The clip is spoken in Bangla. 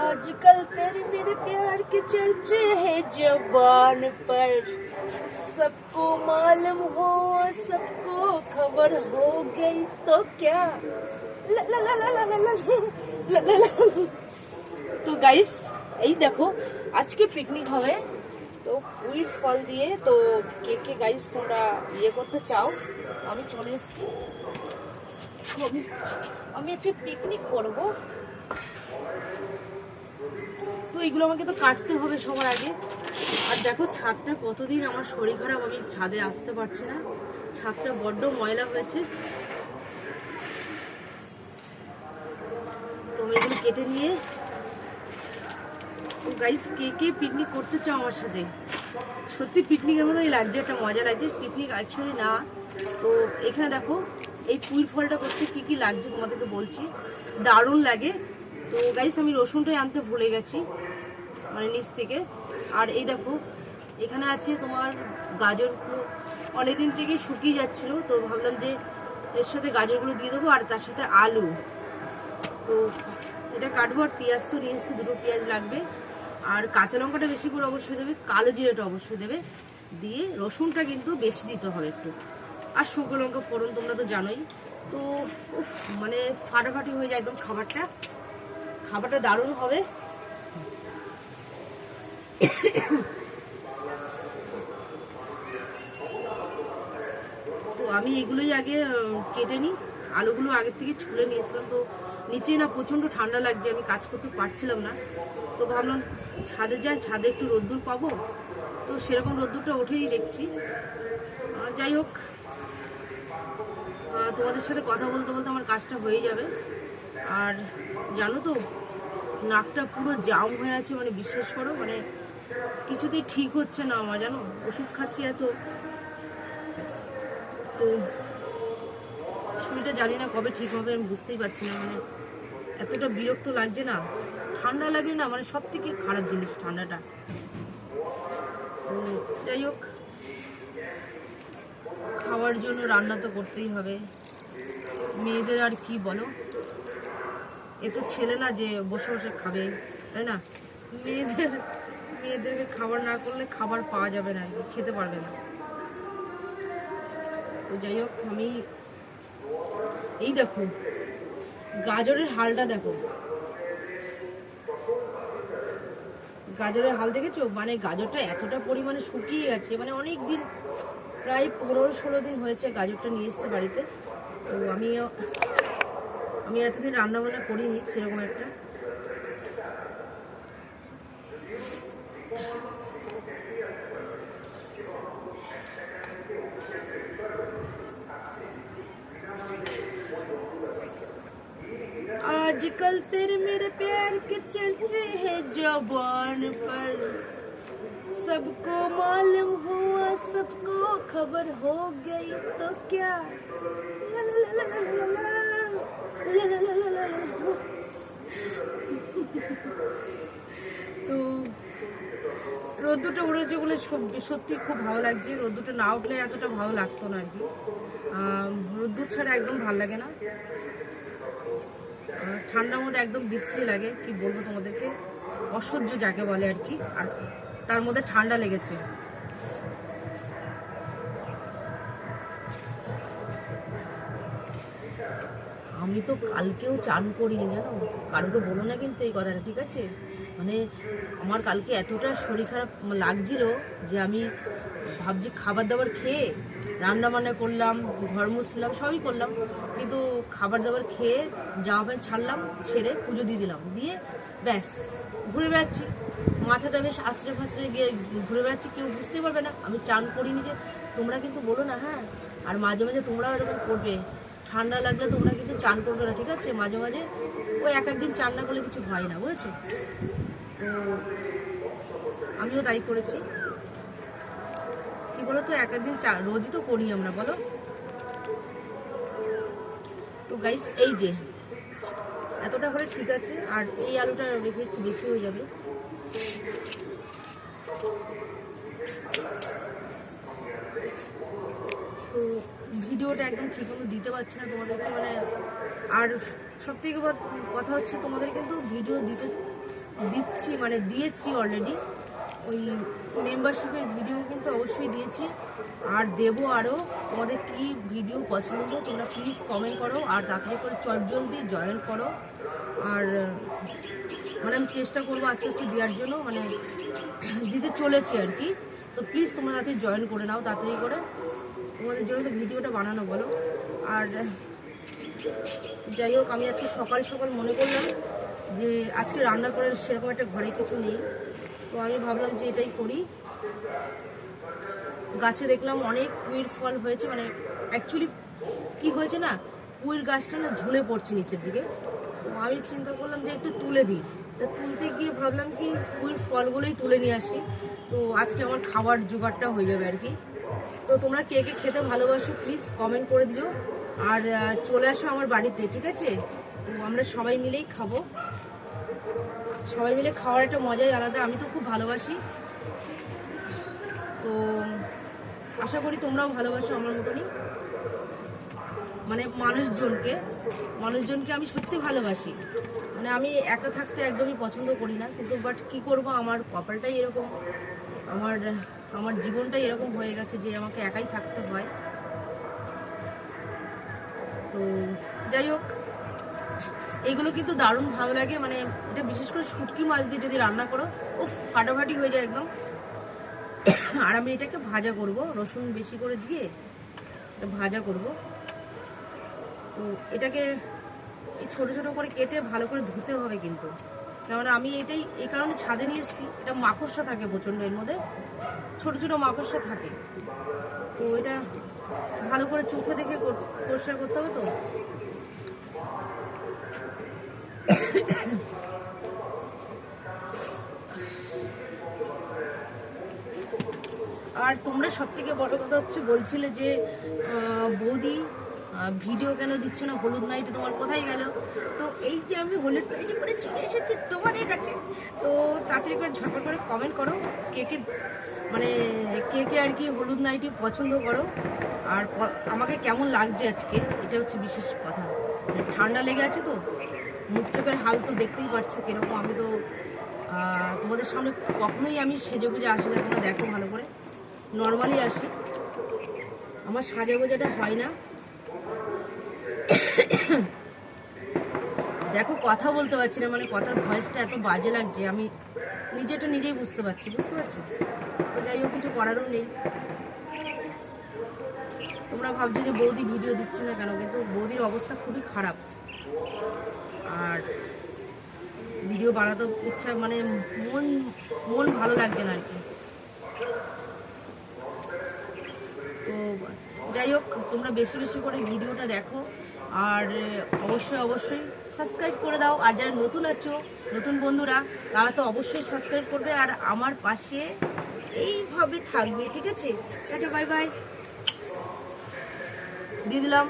आजकल तेरे मेरे प्यार के चर्चे हैं जबान पर, सबको मालूम हो सबको खबर हो गई तो क्या ला ला ला ला ला ला ला ला ला ला। তো গাইস এই দেখো আজকে পিকনিক হবে, তো উইড ফল দিয়ে তো কে কে গাইস তোমরা ইয়ে করতে চাও আমি চলে এসেছি। আমি আজকে পিকনিক করব, তো এগুলো আমাকে তো কাটতে হবে সবার আগে। আর দেখো ছাদটা কতদিন আমার শরীর খারাপ, আমি ছাদে আসতে পারছি না, ছাদটা বড্ড ময়লা হয়েছে। তো আমি এগুলো কেটে নিয়ে গাইস কে কে পিকনিক করতে চাও আমার সাথে, সত্যি পিকনিকের মতোই লাগছে, একটা মজা লাগছে। পিকনিক অ্যাকচুয়ালি না, তো এখানে দেখো এই পুঁইর ফলটা করতে কি কি লাগছে তোমাদেরকে বলছি, দারুণ লাগে। তো গাইস আমি রসুনটাই আনতে ভুলে গেছি মানে নিচ থেকে। আর এই দেখো এখানে আছে তোমার গাজরগুলো, অনেকদিন থেকেই শুকিয়ে যাচ্ছিল, তো ভাবলাম যে এর সাথে গাজরগুলো দিয়ে দেবো আর তার সাথে আলু। তো এটা কাটবো, আর পেঁয়াজ তো নিয়ে এসেছি, দুটো পেঁয়াজ লাগবে, আর কাঁচা লঙ্কাটা বেশি করে অবশ্যই দেবে, কালো জিরাটা অবশ্যই দেবে, দিয়ে রসুনটা কিন্তু বেশি দিতে হবে একটু, আর শুকনো লঙ্কা ফোড়ন তোমরা তো জানোই। তো উফ মানে ফাটাফাটি হয়ে যায় একদম, খাবারটা দারুণ হবে। তো আমি এগুলোই আগে কেটে নিই, আলুগুলো আগের থেকে ছুলে নিয়েছিলাম। তো নিচে না প্রচণ্ড ঠান্ডা লাগছে, আমি কাজ করতে পারছিলাম না, তো ভাবলাম ছাদে যাই, ছাদে একটু রোদ্দুর পাবো, তো সেরকম রোদ্দুরটা ওঠেই দেখছি। যাই হোক, তোমাদের সাথে কথা বলতে বলতে আমার কাজটা হয়ে যাবে। আর জানো তো নাকটা পুরো জাম হয়ে আছে, মানে বিশ্বাস করো, মানে কিছুতেই ঠিক হচ্ছে না আমার, জানো ওষুধ খাচ্ছি এত, তো শরীরটা জানি না কবে ঠিক হবে, আমি বুঝতেই পারছি না, মানে এতটা বিরক্ত লাগছে না, ঠান্ডা লাগে না, মানে সব থেকে খারাপ জিনিস ঠান্ডাটা। তো যাই হোক, খাওয়ার জন্য রান্না তো করতেই হবে, মেয়েদের আর কি বলো, এ তো ছেলে না যে বসে বসে খাবে, তাই না? মেয়েদেরকে খাবার না করলে খাবার পাওয়া যাবে না, খেতে পারবে না। তো যাই হোক, আমি এই দেখো গাজরের হালটা দেখো, গাজরের হাল দেখেছো, মানে গাজরটা এতটা পরিমাণে শুকিয়ে গেছে, মানে অনেক দিন, প্রায় 15-16 দিন হয়েছে গাজরটা নিয়ে এসছে বাড়িতে। তো আমি এতদিন রান্নাবান্না করিনি সেরকম একটা। आजकल तेरे मेरे प्यार के चर्चे हैं जुबान पर, सबको मालूम हुआ सबको खबर हो गई तो क्या ला ला ला ला ला ला ला ला ला ला ला ला। তো রোদ্দুরটা উঠেছে বলে সত্যি খুব ভালো লাগছে, রোদ্দুরটা না উঠলে এতটা ভালো লাগতো না আর কি, রোদ্দুর ছাড়া একদম ভালো লাগে না, ঠান্ডার মধ্যে একদম বিশ্রী লাগে, কি বলবো তোমাদেরকে, অসহ্য যাকে বলে আর কি, আর তার মধ্যে ঠান্ডা লেগেছে। আমি তো কালকেও চান করিনি জানো, কারোকে বলো না কিন্তু এই কথাটা, ঠিক আছে? মানে আমার কালকে এতটা শরীর খারাপ লাগছিল যে আমি ভাবছি খাবার দাবার খেয়ে রান্না বান্না করলাম, ঘর মুছলাম, সবই করলাম, কিন্তু খাবার দাবার খেয়ে জামা প্যান্ট ছাড়লাম, ছেড়ে পুজো দিয়ে দিলাম, দিয়ে ব্যাস ঘুরে বেড়াচ্ছি, মাথাটা বেশ আছড়ে ফাছড়ে গিয়ে ঘুরে বেড়াচ্ছি, কেউ বুঝতেই পারবে না আমি চান করিনি। যে তোমরা কিন্তু বলো না, হ্যাঁ, আর মাঝে মাঝে তোমরাও এরকম করবে, ঠান্ডা লাগলে তোমরা কিন্তু চান করবে না, ঠিক আছে? মাঝে মাঝে ওই এক একদিন চান না করলে কিছু হয় না, বুঝেছো? তো আমিও তাই করেছি, কি বলো তো, এক একদিন রোজই তো করি আমরা, বলো? তো গাইস এই যে এতটা হলে ঠিক আছে, আর এই আলুটা রেখেছি বেশি হয়ে যাবে। তো ভিডিওটা একদম ঠিক মতো দিতে পারছি না তোমাদেরকে, মানে আর সব থেকে কথা হচ্ছে তোমাদের কিন্তু ভিডিও দিতে দিচ্ছি, মানে দিয়েছি অলরেডি। ওই মেম্বারশিপের ভিডিও কিন্তু অবশ্যই দিয়েছি, আর দেবো আরও। তোমাদের কি ভিডিও পছন্দ তোমরা প্লিজ কমেন্ট করো, আর তাড়াতাড়ি করে চটজলদি জয়েন করো। আর মানে আমি চেষ্টা করবো আস্তে আস্তে দেওয়ার জন্য, মানে দিতে চলেছি আর কি। তো প্লিজ তোমরা তাড়াতাড়ি জয়েন করে নাও, তাড়াতাড়ি করে। তোমাদের জন্য তো ভিডিওটা বানানো বলো। আর যাই হোক, আমি আজকে সকাল সকাল মনে করলাম যে আজকে রান্না করার সেরকম একটা ঘরে কিছু নেই, তো আমি ভাবলাম যে এটাই করি। গাছে দেখলাম অনেক কুইর ফল হয়েছে, মানে অ্যাকচুয়ালি কি হয়েছে না, কুইর গাছটা না ঝুলে পড়ছে নিচের দিকে। তো আমি চিন্তা করলাম যে একটু তুলে দিই। তা তুলতে গিয়ে ভাবলাম কি কুইর ফলগুলোই তুলে নিয়ে আসি, তো আজকে আমার খাবার জোগাড়টা হয়ে যাবে আর কি। তো তোমরা কে কে খেতে ভালোবাসো প্লিজ কমেন্ট করে দিও, আর চলে আসো আমার বাড়িতে, ঠিক আছে? তো আমরা সবাই মিলেই খাবো। সবাই মিলে খাওয়ার একটা মজাই আলাদা, আমি তো খুব ভালোবাসি। তো আশা করি তোমরাও ভালোবাসো আমার মতনই। মানে মানুষজনকে আমি সত্যি ভালোবাসি। মানে আমি একা থাকতে একদমই পছন্দ করি না, কিন্তু বাট কী করবো, আমার কপালটাই এরকম, আমার জীবনটাই এরকম হয়ে গেছে যে আমাকে একাই থাকতে হয়। তো যাই হোক, এইগুলো কিন্তু দারুণ ভালো লাগে। মানে এটা বিশেষ করে শুটকি মাছ দিয়ে যদি রান্না করো, ও ফাটাফাটি হয়ে যায় একদম। আর আমি এটাকে ভাজা করব, রসুন বেশি করে দিয়ে এটা ভাজা করব। তো এটাকে ছোট ছোট করে কেটে ভালো করে ধুতে হবে কিন্তু, কেননা আমি এটাই এই কারণে ছাদে নিয়ে এসেছি। এটা মাকড়সা থাকে প্রচণ্ড, এর মধ্যে ছোট ছোট মাকড়সা থাকে। তো এটা ভালো করে চোখে দেখে পরিষ্কার করতে হবে। তো আর তোমরা সব থেকে বড় কথা হচ্ছে বলছিলে যে বৌদি ভিডিও কেন দিচ্ছ না, হলুদ নাইটে তোমার কোথায় গেল? তো এই যে আমি হলুদ নাইটে করে চলে এসেছি তোমাদের কাছে। তো তাড়াতাড়ি করে ঝটপট করে কমেন্ট করো কে কে, মানে কে কে আর কি হলুদ নাইটি পছন্দ করো, আর আমাকে কেমন লাগছে আজকে, এটা হচ্ছে বিশেষ কথা। ঠান্ডা লেগে আছে তো, মুখ চোখের হাল তো দেখতেই পাচ্ছ কিরকম। আমি তো তোমাদের সামনে কখনোই আমি সেজে গুজে আসি না, তোমরা দেখো ভালো করে, নর্মালি আসি, আমার সাজা গোজাটা হয় না। দেখো কথা বলতে পারছি না, মানে কথার ভয়েসটা এত বাজে লাগছে, আমি নিজেই বুঝতে পারছো? তো যাই হোক, কিছু করারও নেই। তোমরা ভাবছো যে বৌদি ভিডিও দিচ্ছে না কেন, কিন্তু বৌদির অবস্থা খুবই খারাপ, আর ভিডিও বানাতে ইচ্ছা, মানে মন ভালো লাগছে না আর কি। তো যাই হোক, তোমরা বেশি বেশি করে ভিডিওটা দেখো, আর অবশ্যই সাবস্ক্রাইব করে দাও। আর যারা নতুন আছো, নতুন বন্ধুরা, তারা তো অবশ্যই সাবস্ক্রাইব করবে, আর আমার পাশে এইভাবে থাকবে, ঠিক আছে? টাটা, বাই বাই দিয়ে দিলাম।